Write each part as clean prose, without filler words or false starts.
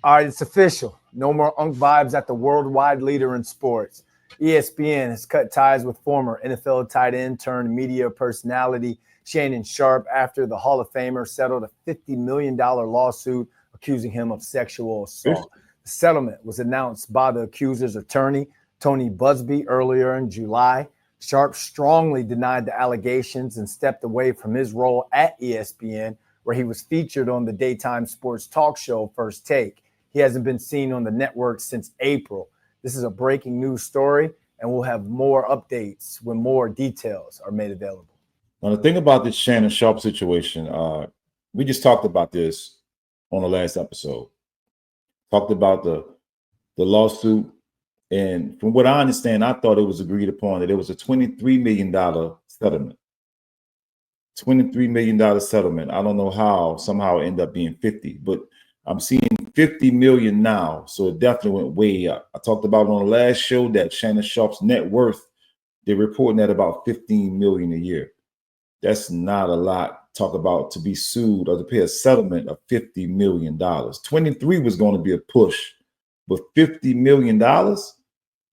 All right, it's official. No more Unk vibes at the worldwide leader in sports. ESPN has cut ties with former NFL tight end turned media personality Shannon Sharpe after the Hall of Famer settled a $50 million lawsuit accusing him of sexual assault. The settlement was announced by the accuser's attorney, Tony Busby, earlier in July. Sharpe strongly denied the allegations and stepped away from his role at ESPN, where he was featured on the daytime sports talk show First Take. He hasn't been seen on the network since April. This is a breaking news story, and we'll have more updates when more details are made available. Now, the thing about this Shannon Sharpe situation, we just talked about this on the last episode. Talked about the lawsuit, and from what I understand, I thought it was agreed upon that it was a $23 million settlement. $23 million settlement. I don't know how, somehow it ended up being 50, but I'm seeing 50 million now, so it definitely went way up. I talked about on the last show that Shannon Sharpe's net worth, they're reporting at about 15 million a year. That's not a lot. Talk about to be sued or to pay a settlement of $50 million. 23 was going to be a push, but $50 million,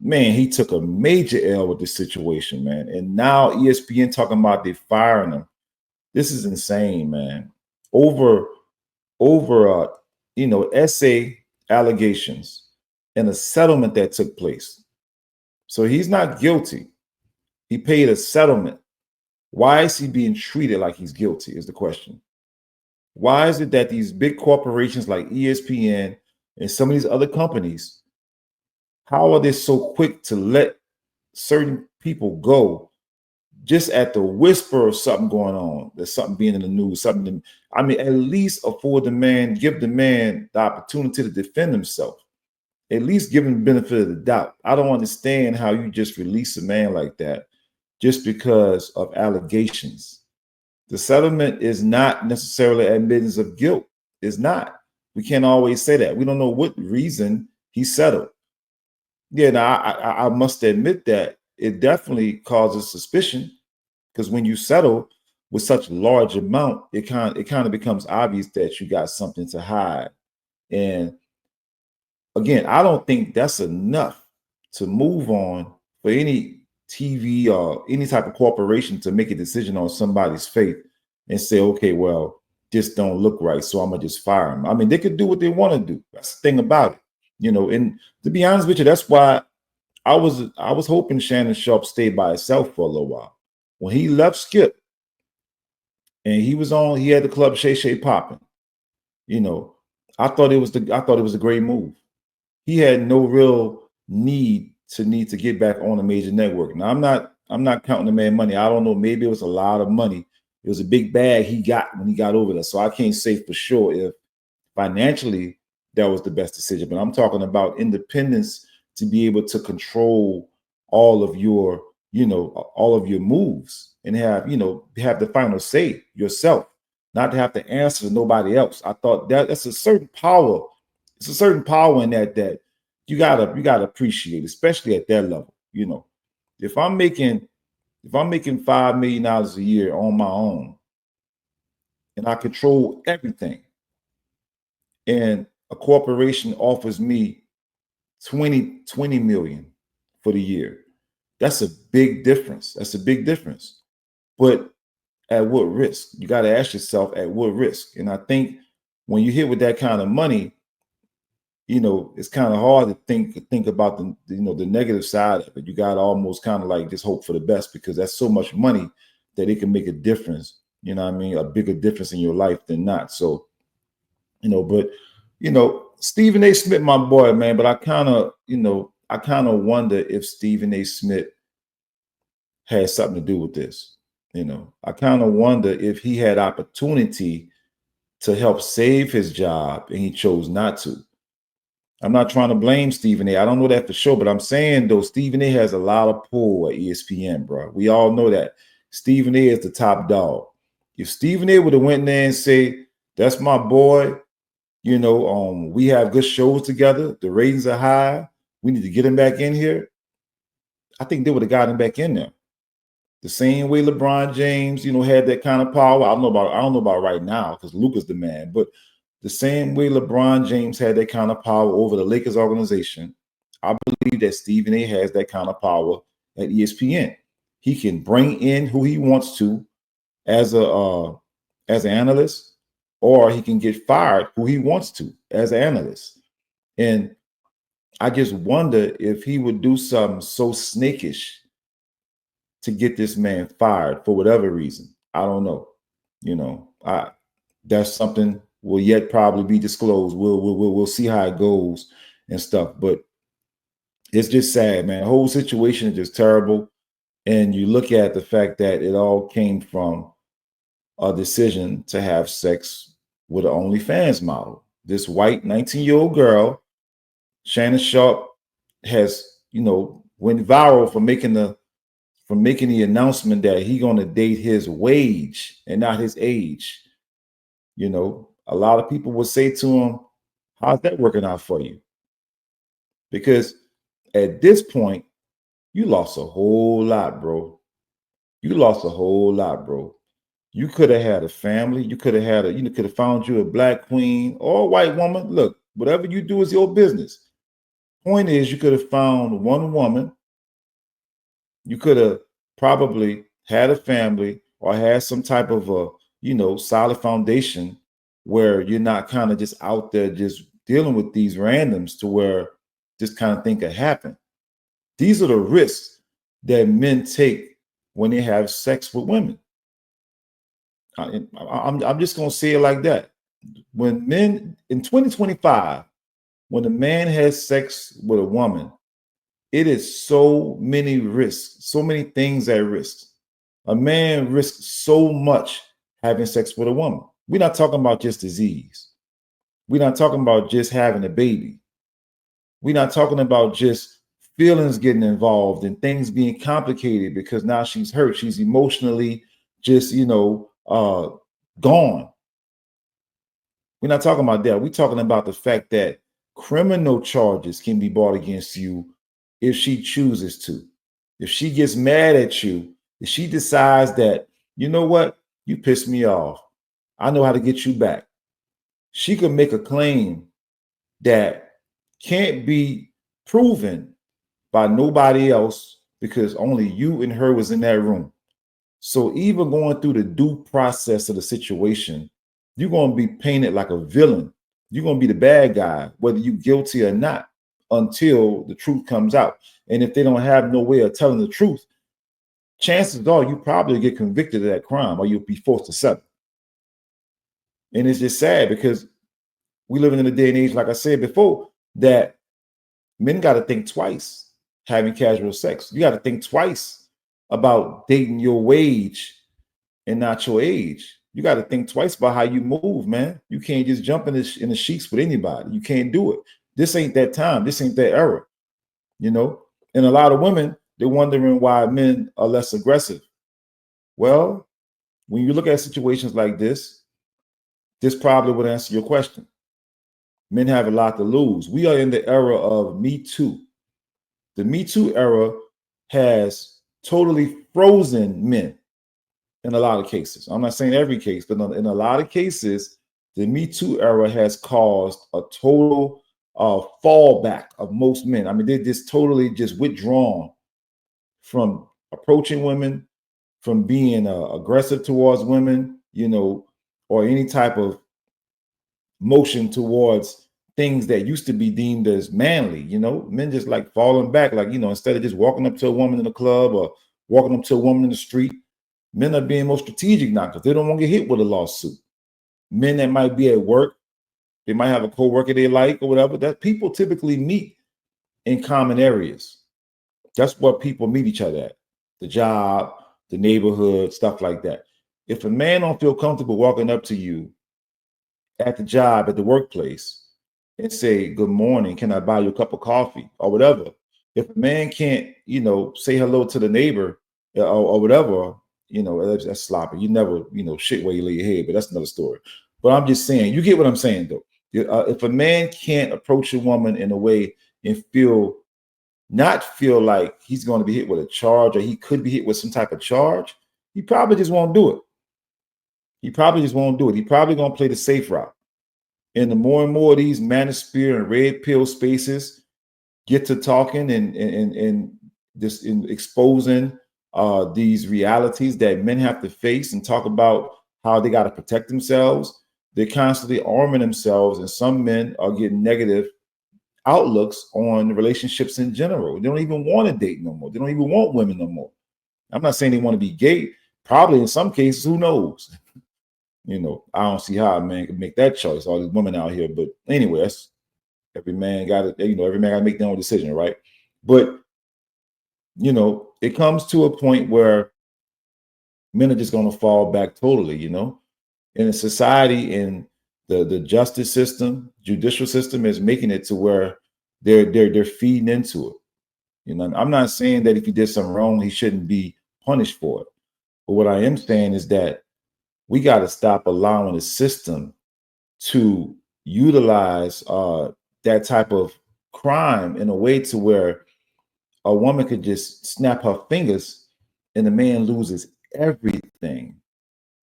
man, he took a major L with this situation, man. And now ESPN talking about they firing him. This is insane, man. Over essay allegations and a settlement that took place. So he's not guilty. He paid a settlement. Why is he being treated like he's guilty is the question. Why is it that these big corporations like ESPN and some of these other companies, how are they so quick to let certain people go just at the whisper of something going on? There's something being in the news, at least afford the man, give the man the opportunity to defend himself. At least give him the benefit of the doubt. I don't understand how you just release a man like that just because of allegations. The settlement is not necessarily admittance of guilt. It's not. We can't always say that. We don't know what reason he settled. Yeah, now I must admit that it definitely causes suspicion, because when you settle with such a large amount, it kind of becomes obvious that you got something to hide. And again, I don't think that's enough to move on for any TV or any type of corporation to make a decision on somebody's faith and say, okay, well, this don't look right, so I'm gonna just fire him. I mean, they could do what they want to do. That's the thing about it, And to be honest with you, that's why I was hoping Shannon Sharpe stayed by himself for a little while. When he left Skip and he had the club Shay Shay popping, I thought it was a great move. He had no real need to get back on a major network. Now I'm not counting the man money. I don't know. Maybe it was a lot of money. It was a big bag he got when he got over there. So I can't say for sure if financially that was the best decision. But I'm talking about independence to be able to control all of your moves and have the final say yourself, not to have to answer to nobody else. I thought that's a certain power. It's a certain power in that you gotta appreciate, especially at that level. If I'm making $5 million a year on my own and I control everything, and a corporation offers me 20 million for the year, that's a big difference. But at what risk? You got to ask yourself, at what risk? And I think when you hit with that kind of money, it's kind of hard to think about the negative side of it. You got to almost kind of like just hope for the best, because that's so much money that it can make a difference. A bigger difference in your life than not. So, but Stephen A. Smith, my boy, man. But I kind of wonder if Stephen A. Smith has something to do with this. I kind of wonder if he had opportunity to help save his job and he chose not to. I'm not trying to blame Stephen A. I don't know that for sure, but I'm saying, though, Stephen A. has a lot of pull at ESPN, bro. We all know that. Stephen A. is the top dog. If Stephen A. would have went there and say, that's my boy, we have good shows together, the ratings are high, we need to get him back in here, I think they would have got him back in there. The same way LeBron James, had that kind of power. I don't know about right now because Luka's the man, but The same way LeBron James had that kind of power over the Lakers organization, I believe that Stephen A has that kind of power at ESPN. He can bring in who he wants to as an analyst, or he can get fired who he wants to as an analyst. And I just wonder if he would do something so snakish to get this man fired for whatever reason. I don't know. That's something will yet probably be disclosed. We'll see how it goes and stuff. But it's just sad, man. The whole situation is just terrible. And you look at the fact that it all came from a decision to have sex with an OnlyFans model. This white 19-year-old girl, Shannon Sharpe, has, went viral for making the announcement that he's going to date his wage and not his age. A lot of people will say to him, how's that working out for you? Because at this point, you lost a whole lot, bro. You lost a whole lot, bro. You could have had a family. You could have found you a black queen or a white woman. Look, whatever you do is your business. Point is, you could have found one woman. You could have probably had a family or had some type of a, solid foundation where you're not kind of just out there just dealing with these randoms to where this kind of thing could happen. These are the risks that men take when they have sex with women. I'm just going to say it like that. When men in 2025, when a man has sex with a woman, it is so many risks, so many things at risk. A man risks so much having sex with a woman. We're not talking about just disease. We're not talking about just having a baby. We're not talking about just feelings getting involved and things being complicated because now she's hurt. She's emotionally just, gone. We're not talking about that. We're talking about the fact that criminal charges can be brought against you if she chooses to. If she gets mad at you, if she decides that, you know what, you pissed me off, I know how to get you back. She could make a claim that can't be proven by nobody else because only you and her was in that room. So even going through the due process of the situation, you're going to be painted like a villain. You're going to be the bad guy, whether you're guilty or not, until the truth comes out. And if they don't have no way of telling the truth, chances are you probably get convicted of that crime or you'll be forced to settle. And it's just sad because we live in a day and age, like I said before, that men got to think twice having casual sex. You got to think twice about dating your wage and not your age. You got to think twice about how you move, man. You can't just jump in the sheets with anybody. You can't do it. This ain't that time. This ain't that era, And a lot of women, they're wondering why men are less aggressive. Well, when you look at situations like this probably would answer your question. Men have a lot to lose. We are in the era of Me Too. The Me Too era has totally frozen men in a lot of cases. I'm not saying every case, but in a lot of cases, the Me Too era has caused a total fallback of most men. I mean, they're just totally just withdrawn from approaching women, from being aggressive towards women, or any type of motion towards things that used to be deemed as manly. Men just like falling back, like, instead of just walking up to a woman in a club or walking up to a woman in the street, men are being more strategic now because they don't want to get hit with a lawsuit. Men that might be at work, they might have a coworker they like or whatever, that people typically meet in common areas. That's where people meet each other at, the job, the neighborhood, stuff like that. If a man don't feel comfortable walking up to you at the job, at the workplace, and say, good morning, can I buy you a cup of coffee or whatever? If a man can't, say hello to the neighbor or whatever, that's sloppy. You never, shit where you lay your head, but that's another story. But I'm just saying, you get what I'm saying, though. If a man can't approach a woman in a way and not feel like he's going to be hit with a charge or he could be hit with some type of charge, he probably just won't do it. He probably just won't do it. He probably going to play the safe route. And the more and more these manosphere and red pill spaces get to talking and just in exposing these realities that men have to face and talk about how they got to protect themselves, they're constantly arming themselves, and some men are getting negative outlooks on relationships in general. They don't even want to date no more. They don't even want women no more. I'm not saying they want to be gay. Probably in some cases, who knows? You know, I don't see how a man can make that choice. All these women out here, but anyway, that's every man got to, you know, every man got to make their own decision, right? But you know, it comes to a point where men are just going to fall back totally. You know, in a society, in the justice system, judicial system is making it to where they're feeding into it. You know, I'm not saying that if he did something wrong, he shouldn't be punished for it. But what I am saying is that we got to stop allowing the system to utilize that type of crime in a way to where a woman could just snap her fingers and the man loses everything.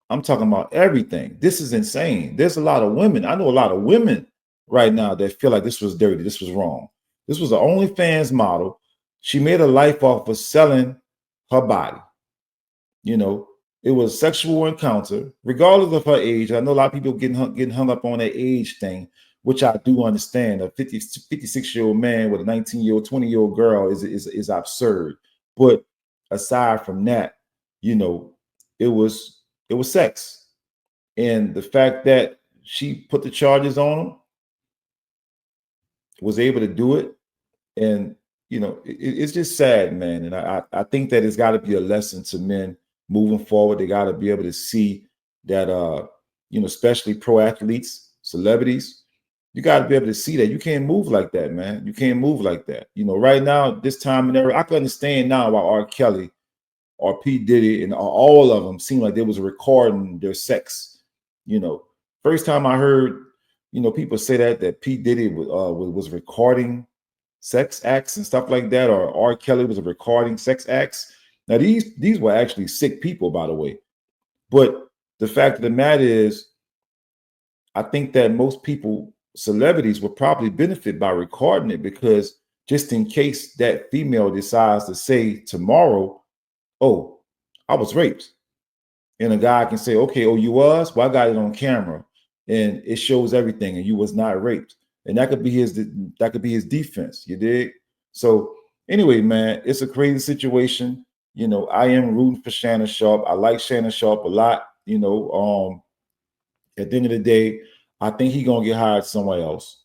I'm talking about everything. This is insane. There's a lot of women. I know a lot of women right now that feel like this was dirty. This was wrong. This was an OnlyFans model. She made a life off of selling her body. You know, it was a sexual encounter, regardless of her age. I know a lot of people getting hung up on that age thing, which I do understand. A 56-year-old man with a 19-year-old, 20-year-old girl is absurd. But aside from that, you know, it was sex. And the fact that she put the charges on him, was able to do it, and you know, it's just sad, man. And I think that it's got to be a lesson to men moving forward. They got to be able to see that, you know, especially pro athletes, celebrities, you got to be able to see that you can't move like that, man. You can't move like that. You know, right now, this time and era, I can understand now why R. Kelly or P. Diddy and all of them seem like they was recording their sex. You know, first time I heard, you know, people say that P. Diddy was recording sex acts and stuff like that, or R. Kelly was recording sex acts. Now these were actually sick people, by the way. But the fact of the matter is, I think that most people, celebrities, would probably benefit by recording it, because just in case that female decides to say tomorrow, "Oh, I was raped," and a guy can say, "Okay, oh, you was? Well, I got it on camera, and it shows everything, and you was not raped." And that could be his defense. You dig? So anyway, man, it's a crazy situation. You know, I am rooting for Shannon Sharpe. I like Shannon Sharpe a lot. You know, at the end of the day, I think he's gonna get hired somewhere else.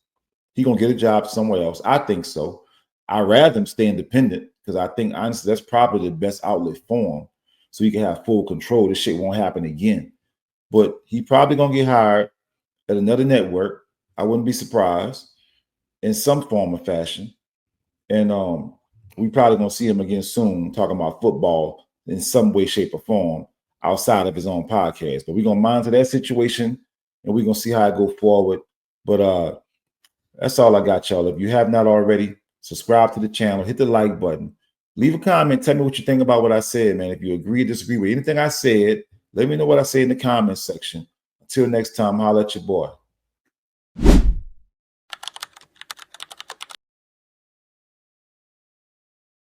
He's gonna get a job somewhere else. I think so. I'd rather him stay independent, because I think honestly that's probably the best outlet for him. So he can have full control. This shit won't happen again. But he probably gonna get hired at another network. I wouldn't be surprised, in some form or fashion. And we probably gonna see him again soon talking about football in some way, shape, or form outside of his own podcast. But we're gonna monitor that situation, and we're gonna see how it go forward. But that's all I got, y'all. If you have not already, subscribe to the channel, hit the like button, leave a comment, tell me what you think about what I said, man. If you agree or disagree with anything I said, let me know what I say in the comment section. Until next time, holla at your boy.